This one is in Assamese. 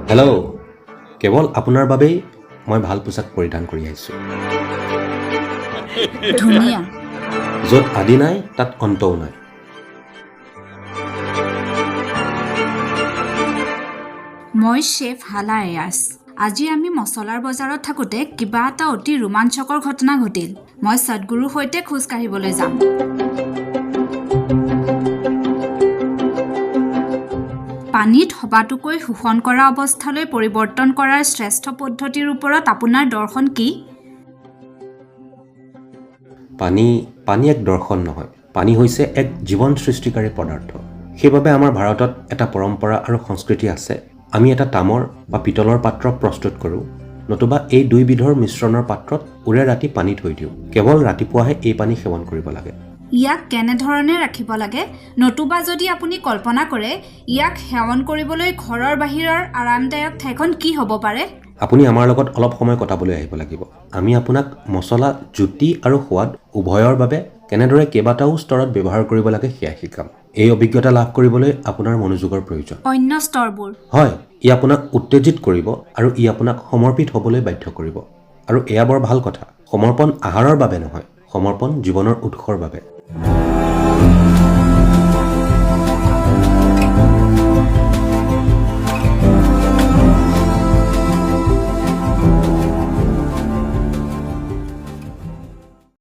হেল্ল', কেৱল আপোনাৰ বাবেই মই ভাল পোছাক পৰিধান কৰি আহিছোঁ। ধুনীয়া। য'ত আদি নাই তাত অন্তও নাই। মই শ্বেফ হালা এয়াছ। আজি আমি মছলাৰ বজাৰত থাকোঁতে কিবা এটা অতি ৰোমাঞ্চকৰ ঘটনা ঘটিল। মই সদগুৰুৰ সৈতে খোজ কাঢ়িবলৈ যাম। পানীত সবাতোকৈ শোষণ কৰা অৱস্থালৈ পৰিৱৰ্তন কৰাৰ শ্ৰেষ্ঠ পদ্ধতিৰ ওপৰত আপোনাৰ দৰ্শন কি? পানী এক দৰ্শন নহয়। পানী হৈছে এক জীৱন সৃষ্টিকাৰী পদাৰ্থ। সেইবাবে আমাৰ ভাৰতত এটা পৰম্পৰা আৰু সংস্কৃতি আছে। আমি এটা তামৰ বা পিতলৰ পাত্ৰ প্ৰস্তুত কৰোঁ, নতুবা এই দুইবিধৰ মিশ্ৰণৰ পাত্ৰত ওৰে ৰাতি পানী থৈ দিওঁ। কেৱল ৰাতিপুৱাহে এই পানী সেৱন কৰিব লাগে। ইয়াক কেনেধৰণে ৰাখিব লাগে, নতুবা যদি আপুনি কল্পনা কৰে ইয়াক সেৱন কৰিবলৈ ঘৰৰ বাহিৰৰ আৰামদায়ক ঠাইখন কি হ'ব পাৰে? আপুনি আমাৰ লগত অলপ সময় কটাবলৈ আহিব লাগিব। আমি আপোনাক মছলা, জুতি আৰু সোৱাদ উভয়ৰ বাবে কেনেদৰে কেইবাটাও স্তৰত ব্যৱহাৰ কৰিব লাগে সেয়া শিকাম। এই অভিজ্ঞতা লাভ কৰিবলৈ আপোনাৰ মনোযোগৰ প্ৰয়োজন। অন্য স্তৰবোৰ হয়, ই আপোনাক উত্তেজিত কৰিব আৰু ই আপোনাক সমৰ্পিত হ'বলৈ বাধ্য কৰিব। আৰু এয়া বৰ ভাল কথা। সমৰ্পণ আহাৰৰ বাবে নহয়, সমৰ্পণ জীৱনৰ উৎসৰ বাবে।